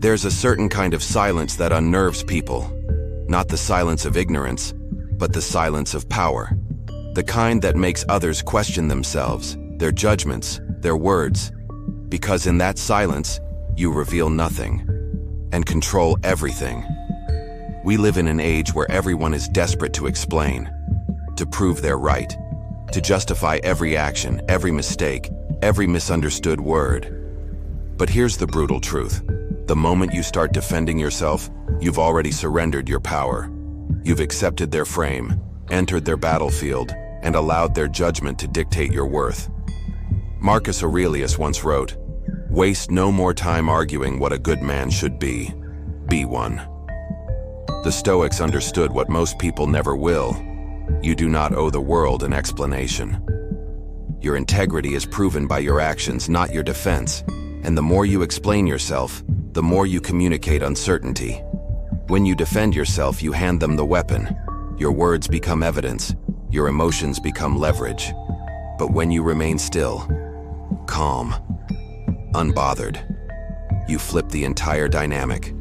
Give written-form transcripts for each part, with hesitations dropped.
There's a certain kind of silence that unnerves people. Not the silence of ignorance, but the silence of power. The kind that makes others question themselves, their judgments, their words. Because in that silence, you reveal nothing and control everything. We live in an age where everyone is desperate to explain, to prove they're right, to justify every action, every mistake, every misunderstood word. But here's the brutal truth. The moment you start defending yourself, you've already surrendered your power. You've accepted their frame, entered their battlefield, and allowed their judgment to dictate your worth. Marcus Aurelius once wrote, "Waste no more time arguing what a good man should be. Be one." The Stoics understood what most people never will. You do not owe the world an explanation. Your integrity is proven by your actions, not your defense. And the more you explain yourself, the more you communicate uncertainty. When you defend yourself, you hand them the weapon. Your words become evidence. Your emotions become leverage. But when you remain still, calm, unbothered, you flip the entire dynamic.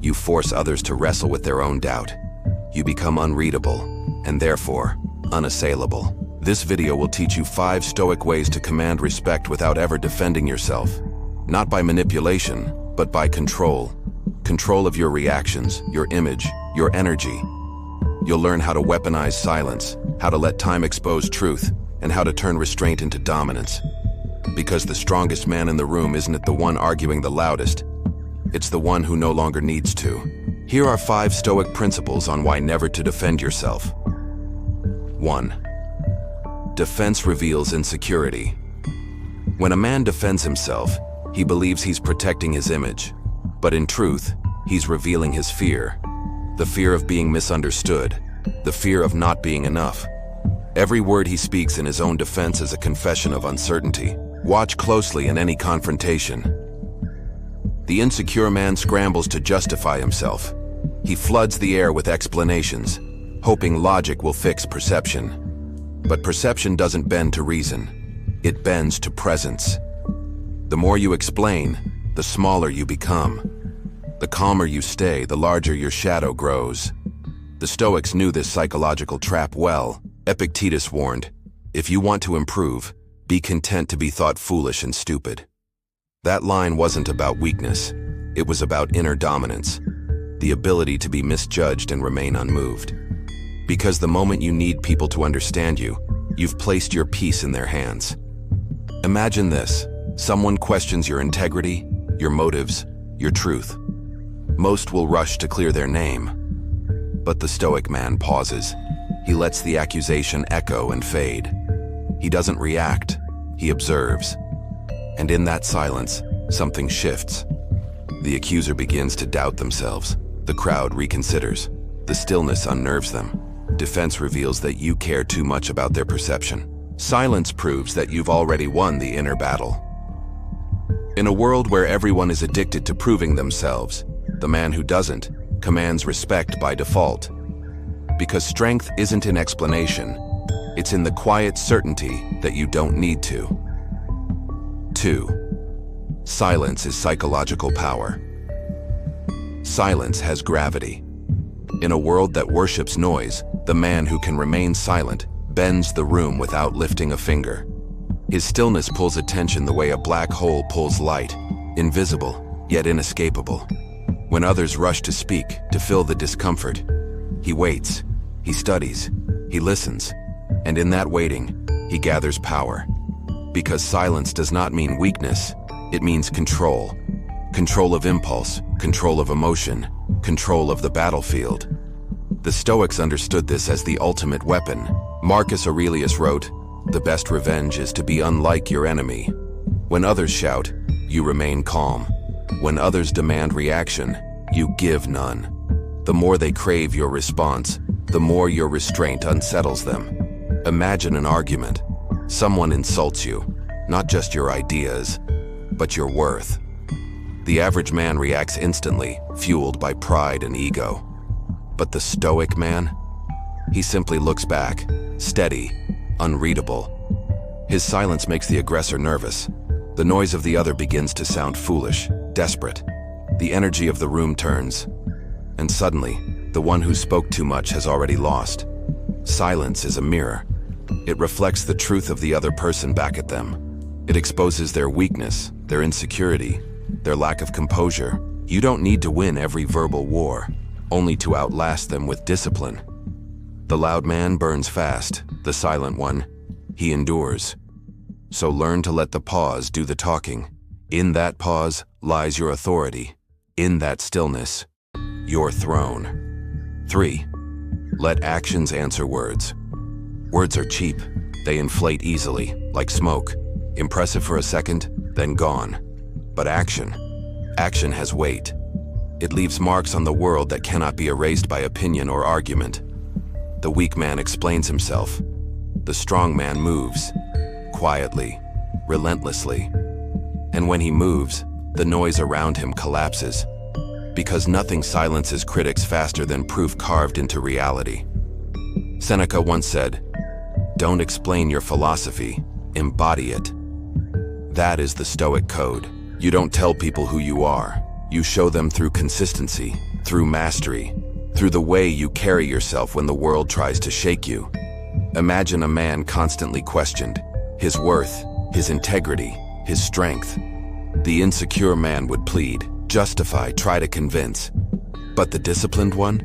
You force others to wrestle with their own doubt. You become unreadable, and therefore, unassailable. This video will teach you 5 Stoic ways to command respect without ever defending yourself. Not by manipulation, but by control. Control of your reactions, your image, your energy. You'll learn how to weaponize silence, how to let time expose truth, and how to turn restraint into dominance. Because the strongest man in the room isn't the one arguing the loudest. It's the one who no longer needs to. Here are 5 Stoic principles on why never to defend yourself. 1. Defense reveals insecurity. When a man defends himself, he believes he's protecting his image. But in truth, he's revealing his fear. The fear of being misunderstood. The fear of not being enough. Every word he speaks in his own defense is a confession of uncertainty. Watch closely in any confrontation. The insecure man scrambles to justify himself. He floods the air with explanations, hoping logic will fix perception. But perception doesn't bend to reason. It bends to presence. The more you explain, the smaller you become. The calmer you stay, the larger your shadow grows. The Stoics knew this psychological trap well. Epictetus warned, "If you want to improve, be content to be thought foolish and stupid." That line wasn't about weakness. It was about inner dominance, the ability to be misjudged and remain unmoved. Because the moment you need people to understand you, you've placed your peace in their hands. Imagine this. Someone questions your integrity, your motives, your truth. Most will rush to clear their name. But the Stoic man pauses. He lets the accusation echo and fade. He doesn't react, he observes. And in that silence, something shifts. The accuser begins to doubt themselves. The crowd reconsiders. The stillness unnerves them. Defense reveals that you care too much about their perception. Silence proves that you've already won the inner battle. In a world where everyone is addicted to proving themselves, the man who doesn't commands respect by default. Because strength isn't in explanation, it's in the quiet certainty that you don't need to. 2. Silence is psychological power. Silence has gravity. In a world that worships noise, the man who can remain silent bends the room without lifting a finger. His stillness pulls attention the way a black hole pulls light, invisible, yet inescapable. When others rush to speak, to fill the discomfort, he waits, he studies, he listens, and in that waiting, he gathers power. Because silence does not mean weakness, it means control. Control of impulse, control of emotion, control of the battlefield. The Stoics understood this as the ultimate weapon. Marcus Aurelius wrote, "The best revenge is to be unlike your enemy. When others shout, you remain calm. When others demand reaction, you give none. The more they crave your response, the more your restraint unsettles them." Imagine an argument. Someone insults you, not just your ideas, but your worth. The average man reacts instantly, fueled by pride and ego. But the Stoic man? He simply looks back, steady, unreadable. His silence makes the aggressor nervous. The noise of the other begins to sound foolish, desperate. the energy of the room turns, and suddenly, the one who spoke too much has already lost. Silence is a mirror. It reflects the truth of the other person back at them. It exposes their weakness, their insecurity, their lack of composure. You don't need to win every verbal war, only to outlast them with discipline. The loud man burns fast, the silent one, he endures. So learn to let the pause do the talking. In that pause lies your authority. In that stillness, your throne. 3. Let actions answer words. Words are cheap. They inflate easily, like smoke. Impressive for a second, then gone. But action has weight. It leaves marks on the world that cannot be erased by opinion or argument. The weak man explains himself. The strong man moves, quietly, relentlessly. And when he moves, the noise around him collapses. Because nothing silences critics faster than proof carved into reality. Seneca once said, "Don't explain your philosophy, embody it." That is the Stoic code. You don't tell people who you are. You show them through consistency, through mastery, through the way you carry yourself when the world tries to shake you. Imagine a man constantly questioned, his worth, his integrity, his strength. The insecure man would plead, justify, try to convince. But the disciplined one?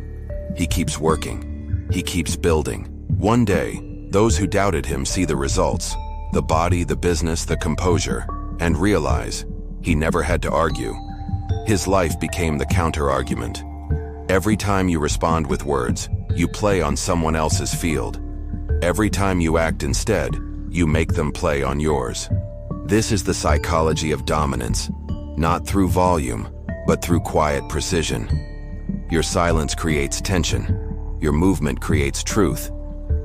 He keeps working. He keeps building. One day, those who doubted him see the results, the body, the business, the composure, and realize he never had to argue. His life became the counter-argument. Every time you respond with words, you play on someone else's field. Every time you act instead, you make them play on yours. This is the psychology of dominance, not through volume, but through quiet precision. Your silence creates tension. Your movement creates truth.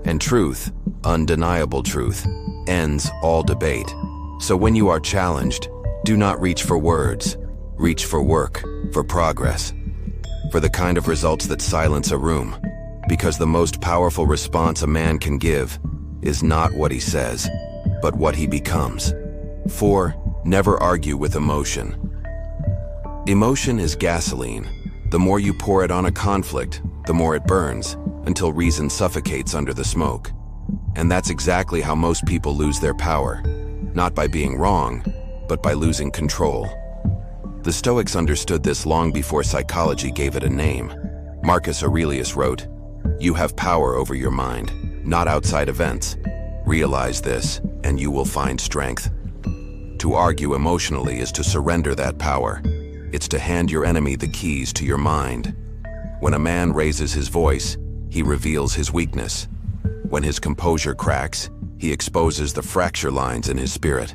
And truth, undeniable truth, ends all debate. So when you are challenged, do not reach for words. Reach for work, for progress, for the kind of results that silence a room. Because the most powerful response a man can give is not what he says, but what he becomes. 4. Never argue with emotion. Emotion is gasoline. The more you pour it on a conflict, the more it burns, until reason suffocates under the smoke. And that's exactly how most people lose their power. Not by being wrong, but by losing control. The Stoics understood this long before psychology gave it a name. Marcus Aurelius wrote, "You have power over your mind, not outside events. Realize this, and you will find strength." To argue emotionally is to surrender that power. It's to hand your enemy the keys to your mind. When a man raises his voice, he reveals his weakness. When his composure cracks, he exposes the fracture lines in his spirit.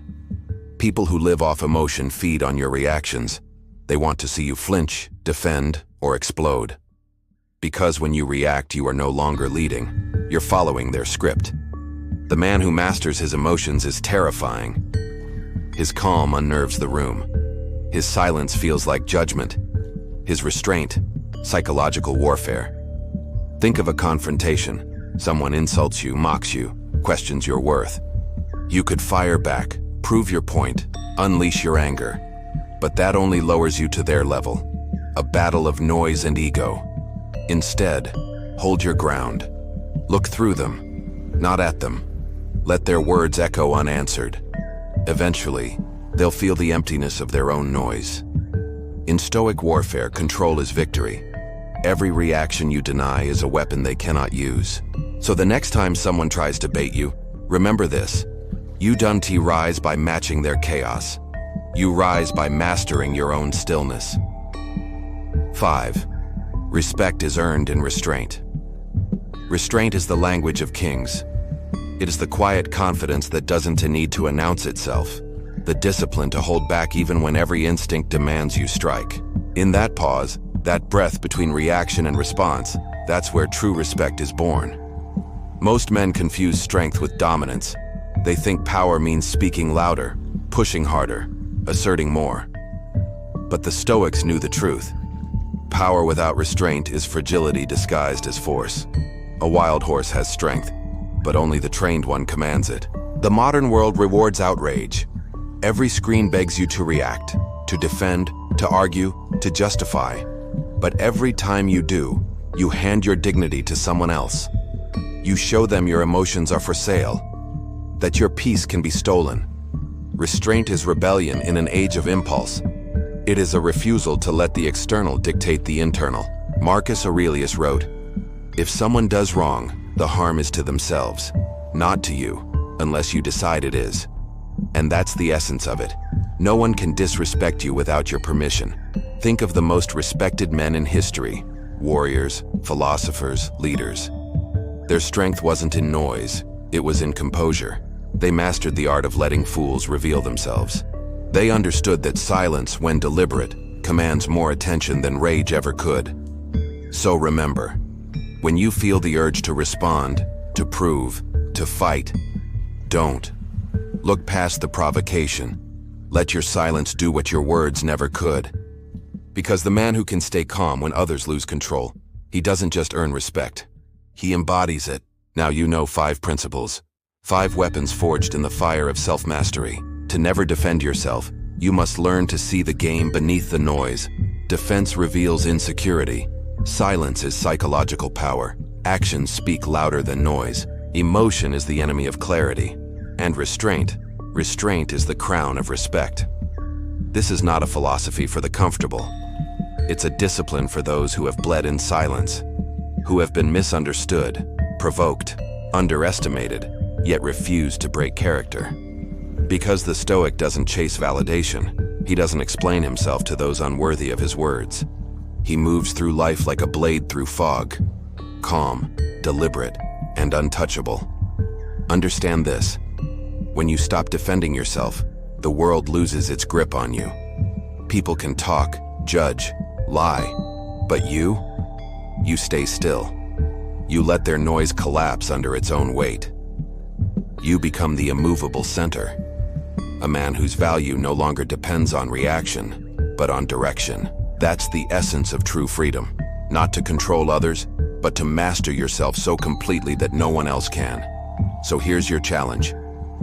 People who live off emotion feed on your reactions. They want to see you flinch, defend, or explode. Because when you react, you are no longer leading. You're following their script. The man who masters his emotions is terrifying. His calm unnerves the room. His silence feels like judgment. His restraint, psychological warfare. Think of a confrontation. Someone insults you, mocks you, questions your worth. You could fire back, prove your point, unleash your anger. But that only lowers you to their level. A battle of noise and ego. Instead, hold your ground. Look through them, not at them. Let their words echo unanswered. Eventually, they'll feel the emptiness of their own noise. In Stoic warfare, control is victory. Every reaction you deny is a weapon they cannot use. So the next time someone tries to bait you, remember this. You don't rise by matching their chaos. You rise by mastering your own stillness. 5. Respect is earned in restraint. Restraint is the language of kings. It is the quiet confidence that doesn't need to announce itself, the discipline to hold back even when every instinct demands you strike. In that pause, that breath between reaction and response, that's where true respect is born. Most men confuse strength with dominance. They think power means speaking louder, pushing harder, asserting more. But the Stoics knew the truth. Power without restraint is fragility disguised as force. A wild horse has strength, but only the trained one commands it. The modern world rewards outrage. Every screen begs you to react, to defend, to argue, to justify. But every time you do, you hand your dignity to someone else. You show them your emotions are for sale, that your peace can be stolen. Restraint is rebellion in an age of impulse. It is a refusal to let the external dictate the internal. Marcus Aurelius wrote, "If someone does wrong, the harm is to themselves, not to you, unless you decide it is." And that's the essence of it. No one can disrespect you without your permission. Think of the most respected men in history: warriors, philosophers, leaders. Their strength wasn't in noise, it was in composure. They mastered the art of letting fools reveal themselves. They understood that silence, when deliberate, commands more attention than rage ever could. So remember, when you feel the urge to respond, to prove, to fight, don't. Look past the provocation. Let your silence do what your words never could. Because the man who can stay calm when others lose control, he doesn't just earn respect. He embodies it. Now you know 5 principles. 5 weapons forged in the fire of self-mastery. To never defend yourself, you must learn to see the game beneath the noise. Defense reveals insecurity. Silence is psychological power. Actions speak louder than noise. Emotion is the enemy of clarity. And restraint is the crown of respect. This is not a philosophy for the comfortable. It's a discipline for those who have bled in silence, who have been misunderstood, provoked, underestimated, yet refused to break character. Because the Stoic doesn't chase validation, he doesn't explain himself to those unworthy of his words. He moves through life like a blade through fog, calm, deliberate, and untouchable. Understand this: when you stop defending yourself, the world loses its grip on you. People can talk, judge, lie, but you stay still. You let their noise collapse under its own weight. You become the immovable center, a man whose value no longer depends on reaction, but on direction. That's the essence of true freedom. Not to control others, but to master yourself so completely that no one else can. So here's your challenge.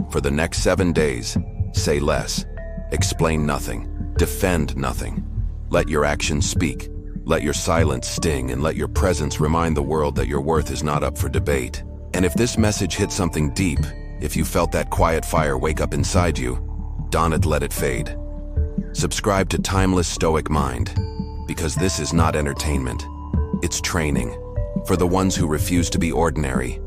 For the next 7 days, say less, explain nothing, defend nothing. Let your actions speak, let your silence sting, and let your presence remind the world that your worth is not up for debate. And if this message hit something deep, if you felt that quiet fire wake up inside you, don't let it fade. Subscribe to Timeless Stoic Mind, because this is not entertainment, it's training. For the ones who refuse to be ordinary,